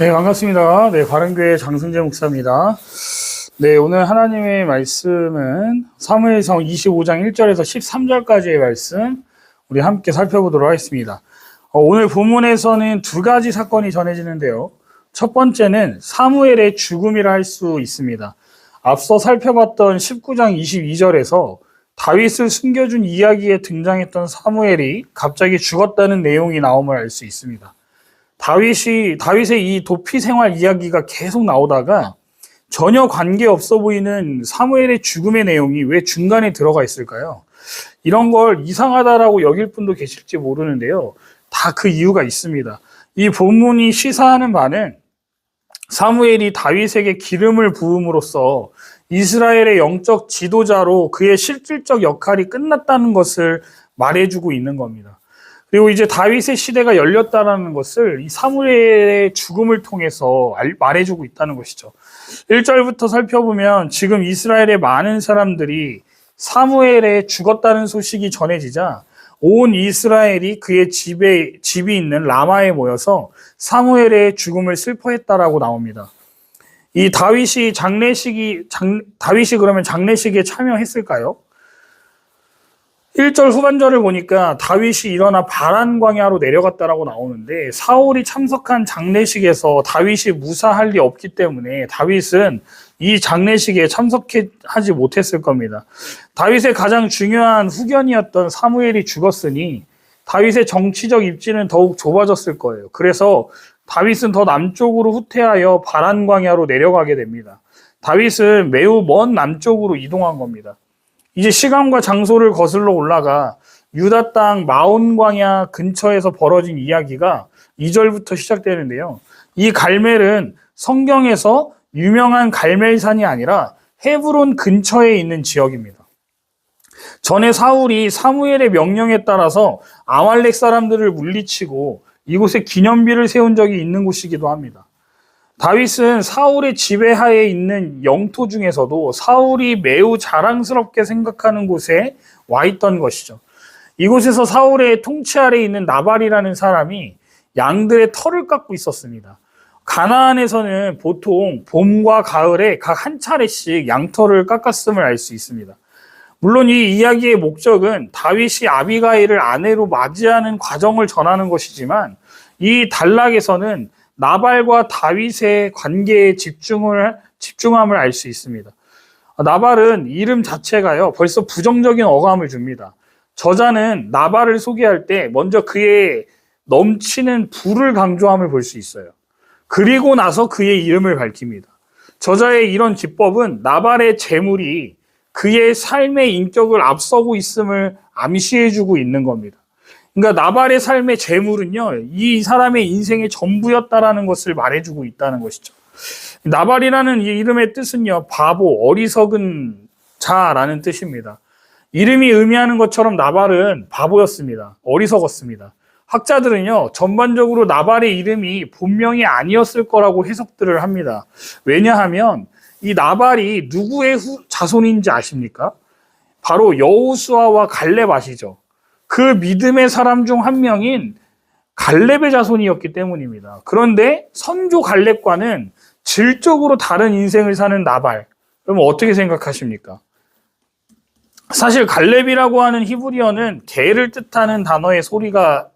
네, 반갑습니다. 네, 바른교회 장승재 목사입니다. 네, 오늘 하나님의 말씀은 사무엘상 25장 1절에서 13절까지의 말씀 우리 함께 살펴보도록 하겠습니다. 오늘 본문에서는 두 가지 사건이 전해지는데요. 첫 번째는 사무엘의 죽음이라 할 수 있습니다. 앞서 살펴봤던 19장 22절에서 다윗을 숨겨준 이야기에 등장했던 사무엘이 갑자기 죽었다는 내용이 나옴을 알 수 있습니다. 다윗의 이 도피 생활 이야기가 계속 나오다가 전혀 관계없어 보이는 사무엘의 죽음의 내용이 왜 중간에 들어가 있을까요? 이런 걸 이상하다라고 여길 분도 계실지 모르는데요. 다 그 이유가 있습니다. 이 본문이 시사하는 바는 사무엘이 다윗에게 기름을 부음으로써 이스라엘의 영적 지도자로 그의 실질적 역할이 끝났다는 것을 말해주고 있는 겁니다. 그리고 이제 다윗의 시대가 열렸다는 것을 이 사무엘의 죽음을 통해서 말해주고 있다는 것이죠. 1절부터 살펴보면 지금 이스라엘의 많은 사람들이 사무엘의 죽었다는 소식이 전해지자 온 이스라엘이 그의 집이 있는 라마에 모여서 사무엘의 죽음을 슬퍼했다라고 나옵니다. 이 다윗이 그러면 장례식에 참여했을까요? 1절 후반절을 보니까 다윗이 일어나 바란 광야로 내려갔다라고 나오는데 사울이 참석한 장례식에서 다윗이 무사할 리 없기 때문에 다윗은 이 장례식에 참석하지 못했을 겁니다. 다윗의 가장 중요한 후견이었던 사무엘이 죽었으니 다윗의 정치적 입지는 더욱 좁아졌을 거예요. 그래서 다윗은 더 남쪽으로 후퇴하여 바란 광야로 내려가게 됩니다. 다윗은 매우 먼 남쪽으로 이동한 겁니다. 이제 시간과 장소를 거슬러 올라가 유다 땅 마온 광야 근처에서 벌어진 이야기가 2절부터 시작되는데요. 이 갈멜은 성경에서 유명한 갈멜산이 아니라 헤브론 근처에 있는 지역입니다. 전에 사울이 사무엘의 명령에 따라서 아말렉 사람들을 물리치고 이곳에 기념비를 세운 적이 있는 곳이기도 합니다. 다윗은 사울의 지배하에 있는 영토 중에서도 사울이 매우 자랑스럽게 생각하는 곳에 와 있던 것이죠. 이곳에서 사울의 통치 아래에 있는 나발이라는 사람이 양들의 털을 깎고 있었습니다. 가나안에서는 보통 봄과 가을에 각 한 차례씩 양털을 깎았음을 알 수 있습니다. 물론 이 이야기의 목적은 다윗이 아비가일을 아내로 맞이하는 과정을 전하는 것이지만 이 단락에서는 나발과 다윗의 관계에 집중함을 알 수 있습니다. 나발은 이름 자체가요, 벌써 부정적인 어감을 줍니다. 저자는 나발을 소개할 때 먼저 그의 넘치는 부를 강조함을 볼 수 있어요. 그리고 나서 그의 이름을 밝힙니다. 저자의 이런 기법은 나발의 재물이 그의 삶의 인격을 앞서고 있음을 암시해주고 있는 겁니다. 그러니까 나발의 삶의 재물은요, 이 사람의 인생의 전부였다라는 것을 말해주고 있다는 것이죠. 나발이라는 이 이름의 뜻은요, 바보, 어리석은 자라는 뜻입니다. 이름이 의미하는 것처럼 나발은 바보였습니다. 어리석었습니다. 학자들은요, 전반적으로 나발의 이름이 본명이 아니었을 거라고 해석들을 합니다. 왜냐하면 이 나발이 누구의 자손인지 아십니까? 바로 여호수아와 갈렙 아시죠? 그 믿음의 사람 중 한 명인 갈렙의 자손이었기 때문입니다. 그런데 선조 갈렙과는 질적으로 다른 인생을 사는 나발. 그러면 어떻게 생각하십니까? 사실 갈렙이라고 하는 히브리어는 개를 뜻하는 단어의 소리가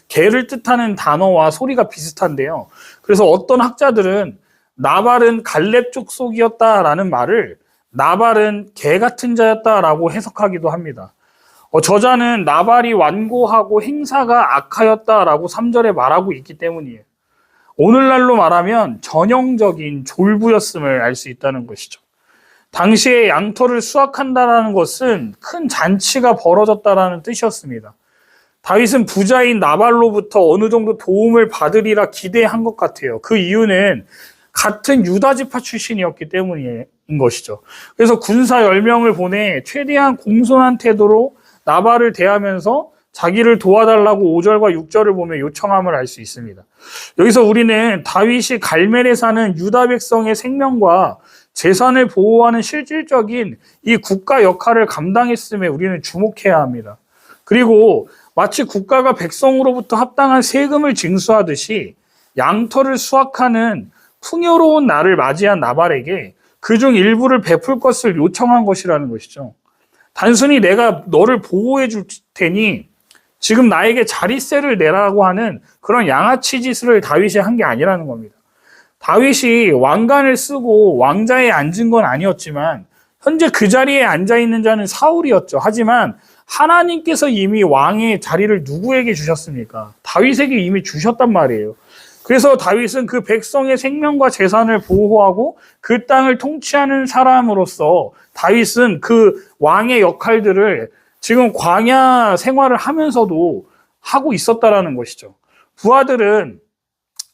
개를 뜻하는 단어와 소리가 비슷한데요. 그래서 어떤 학자들은 나발은 갈렙 족속이었다라는 말을 나발은 개 같은 자였다라고 해석하기도 합니다. 저자는 나발이 완고하고 행사가 악하였다라고 3절에 말하고 있기 때문이에요. 오늘날로 말하면 전형적인 졸부였음을 알 수 있다는 것이죠. 당시에 양털을 수확한다는 것은 큰 잔치가 벌어졌다는 뜻이었습니다. 다윗은 부자인 나발로부터 어느 정도 도움을 받으리라 기대한 것 같아요. 그 이유는 같은 유다 지파 출신이었기 때문인 것이죠. 그래서 군사 10명을 보내 최대한 공손한 태도로 나발을 대하면서 자기를 도와달라고 5절과 6절을 보면 요청함을 알 수 있습니다. 여기서 우리는 다윗이 갈멜에 사는 유다 백성의 생명과 재산을 보호하는 실질적인 이 국가 역할을 감당했음에 우리는 주목해야 합니다. 그리고 마치 국가가 백성으로부터 합당한 세금을 징수하듯이 양털을 수확하는 풍요로운 날을 맞이한 나발에게 그중 일부를 베풀 것을 요청한 것이라는 것이죠. 단순히 내가 너를 보호해 줄 테니 지금 나에게 자릿세를 내라고 하는 그런 양아치 짓을 다윗이 한 게 아니라는 겁니다. 다윗이 왕관을 쓰고 왕자에 앉은 건 아니었지만 현재 그 자리에 앉아 있는 자는 사울이었죠. 하지만 하나님께서 이미 왕의 자리를 누구에게 주셨습니까? 다윗에게 이미 주셨단 말이에요. 그래서 다윗은 그 백성의 생명과 재산을 보호하고 그 땅을 통치하는 사람으로서 다윗은 그 왕의 역할들을 지금 광야 생활을 하면서도 하고 있었다라는 것이죠. 부하들은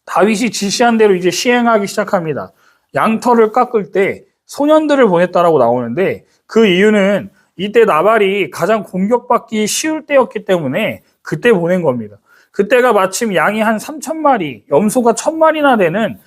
다윗이 지시한 대로 이제 시행하기 시작합니다. 양털을 깎을 때 소년들을 보냈다라고 나오는데 그 이유는 이때 나발이 가장 공격받기 쉬울 때였기 때문에 그때 보낸 겁니다. 그때가 마침 양이 한 3,000마리, 염소가 1,000마리나 되는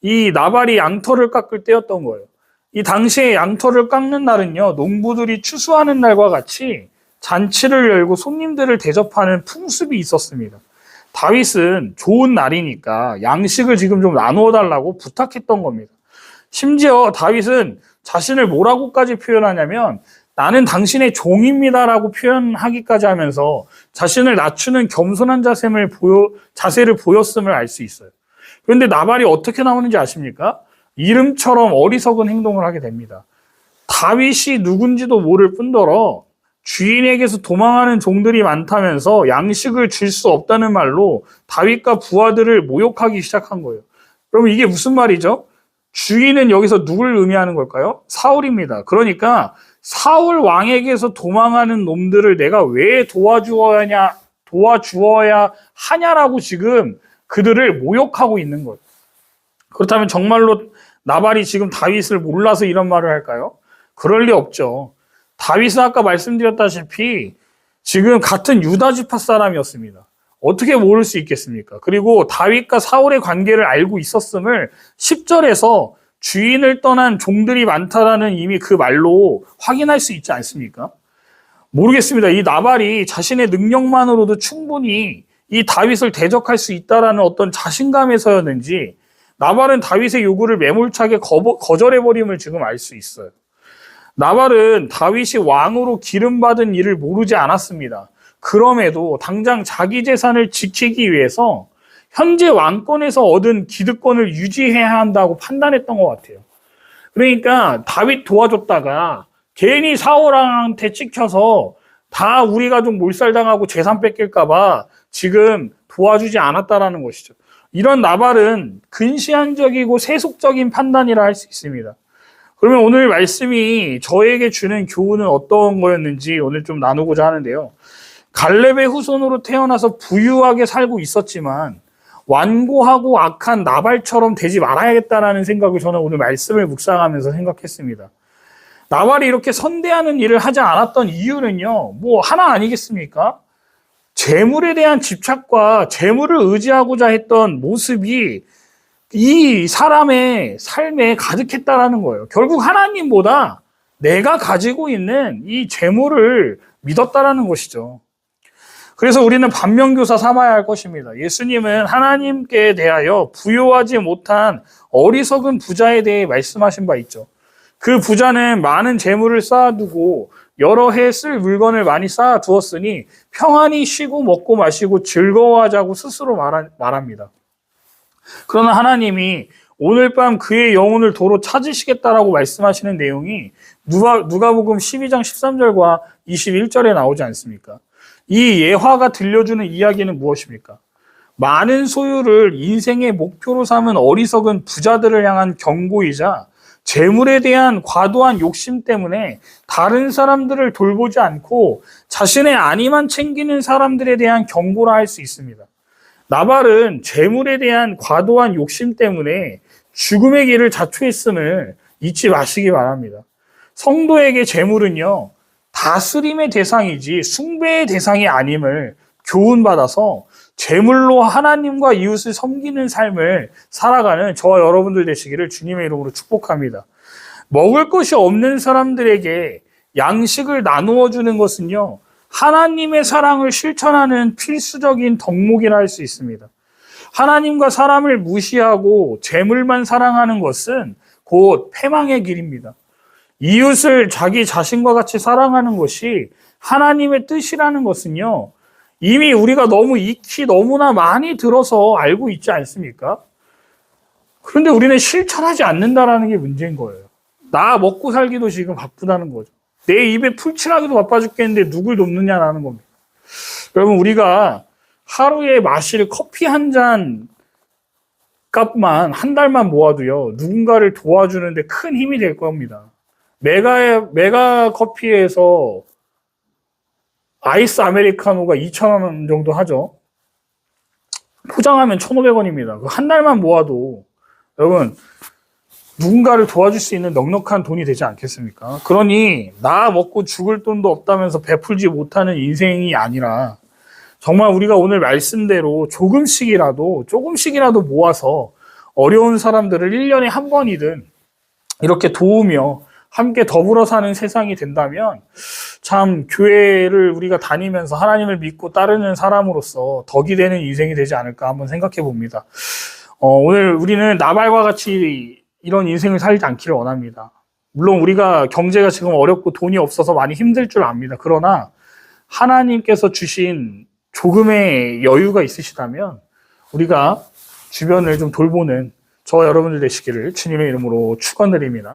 이 나발이 양털을 깎을 때였던 거예요. 이 당시에 양털을 깎는 날은요, 농부들이 추수하는 날과 같이 잔치를 열고 손님들을 대접하는 풍습이 있었습니다. 다윗은 좋은 날이니까 양식을 지금 좀 나누어 달라고 부탁했던 겁니다. 심지어 다윗은 자신을 뭐라고까지 표현하냐면 나는 당신의 종입니다라고 표현하기까지 하면서 자신을 낮추는 겸손한 자세를 보였음을 알 수 있어요. 그런데 나발이 어떻게 나오는지 아십니까? 이름처럼 어리석은 행동을 하게 됩니다. 다윗이 누군지도 모를 뿐더러 주인에게서 도망하는 종들이 많다면서 양식을 줄 수 없다는 말로 다윗과 부하들을 모욕하기 시작한 거예요. 그럼 이게 무슨 말이죠? 주인은 여기서 누굴 의미하는 걸까요? 사울입니다. 그러니까 사울 왕에게서 도망하는 놈들을 내가 왜 도와주어야 하냐라고 지금 그들을 모욕하고 있는 거예요. 그렇다면 정말로 나발이 지금 다윗을 몰라서 이런 말을 할까요? 그럴 리 없죠. 다윗은 아까 말씀드렸다시피 지금 같은 유다 지파 사람이었습니다. 어떻게 모를 수 있겠습니까? 그리고 다윗과 사울의 관계를 알고 있었음을 10절에서 주인을 떠난 종들이 많다라는 이미 그 말로 확인할 수 있지 않습니까? 모르겠습니다. 이 나발이 자신의 능력만으로도 충분히 이 다윗을 대적할 수 있다라는 어떤 자신감에서였는지 나발은 다윗의 요구를 매몰차게 거절해버림을 지금 알 수 있어요. 나발은 다윗이 왕으로 기름받은 일을 모르지 않았습니다. 그럼에도 당장 자기 재산을 지키기 위해서 현재 왕권에서 얻은 기득권을 유지해야 한다고 판단했던 것 같아요. 그러니까 다윗 도와줬다가 괜히 사울왕한테 찍혀서 다 우리 가족 몰살당하고 재산 뺏길까봐 지금 도와주지 않았다라는 것이죠. 이런 나발은 근시안적이고 세속적인 판단이라 할 수 있습니다. 그러면 오늘 말씀이 저에게 주는 교훈은 어떤 거였는지 오늘 좀 나누고자 하는데요. 갈렙의 후손으로 태어나서 부유하게 살고 있었지만 완고하고 악한 나발처럼 되지 말아야겠다라는 생각을 저는 오늘 말씀을 묵상하면서 생각했습니다. 나발이 이렇게 선대하는 일을 하지 않았던 이유는요, 뭐 하나 아니겠습니까? 재물에 대한 집착과 재물을 의지하고자 했던 모습이 이 사람의 삶에 가득했다라는 거예요. 결국 하나님보다 내가 가지고 있는 이 재물을 믿었다라는 것이죠. 그래서 우리는 반면교사 삼아야 할 것입니다. 예수님은 하나님께 대하여 부요하지 못한 어리석은 부자에 대해 말씀하신 바 있죠. 그 부자는 많은 재물을 쌓아두고 여러 해 쓸 물건을 많이 쌓아두었으니 평안히 쉬고 먹고 마시고 즐거워하자고 스스로 말합니다. 그러나 하나님이 오늘 밤 그의 영혼을 도로 찾으시겠다라고 말씀하시는 내용이 누가복음 12장 13절과 21절에 나오지 않습니까? 이 예화가 들려주는 이야기는 무엇입니까? 많은 소유를 인생의 목표로 삼은 어리석은 부자들을 향한 경고이자 재물에 대한 과도한 욕심 때문에 다른 사람들을 돌보지 않고 자신의 안위만 챙기는 사람들에 대한 경고라 할 수 있습니다. 나발은 재물에 대한 과도한 욕심 때문에 죽음의 길을 자초했음을 잊지 마시기 바랍니다. 성도에게 재물은요, 다스림의 대상이지 숭배의 대상이 아님을 교훈받아서 재물로 하나님과 이웃을 섬기는 삶을 살아가는 저와 여러분들 되시기를 주님의 이름으로 축복합니다. 먹을 것이 없는 사람들에게 양식을 나누어 주는 것은요, 하나님의 사랑을 실천하는 필수적인 덕목이라 할 수 있습니다. 하나님과 사람을 무시하고 재물만 사랑하는 것은 곧 패망의 길입니다. 이웃을 자기 자신과 같이 사랑하는 것이 하나님의 뜻이라는 것은요, 이미 우리가 너무 익히 너무나 많이 들어서 알고 있지 않습니까? 그런데 우리는 실천하지 않는다라는 게 문제인 거예요. 나 먹고 살기도 지금 바쁘다는 거죠. 내 입에 풀칠하기도 바빠 죽겠는데 누굴 돕느냐라는 겁니다. 여러분, 우리가 하루에 마실 커피 한 잔 값만 한 달만 모아도요, 누군가를 도와주는데 큰 힘이 될 겁니다. 메가 커피에서 아이스 아메리카노가 2,000원 정도 하죠. 포장하면 1,500원입니다. 한 달만 모아도 여러분 누군가를 도와줄 수 있는 넉넉한 돈이 되지 않겠습니까? 그러니 나 먹고 죽을 돈도 없다면서 베풀지 못하는 인생이 아니라 정말 우리가 오늘 말씀대로 조금씩이라도 모아서 어려운 사람들을 1년에 한 번이든 이렇게 도우며 함께 더불어 사는 세상이 된다면 참 교회를 우리가 다니면서 하나님을 믿고 따르는 사람으로서 덕이 되는 인생이 되지 않을까 한번 생각해 봅니다. 오늘 우리는 나발과 같이 이런 인생을 살지 않기를 원합니다. 물론 우리가 경제가 지금 어렵고 돈이 없어서 많이 힘들 줄 압니다. 그러나 하나님께서 주신 조금의 여유가 있으시다면 우리가 주변을 좀 돌보는 저와 여러분들 되시기를 주님의 이름으로 축원드립니다.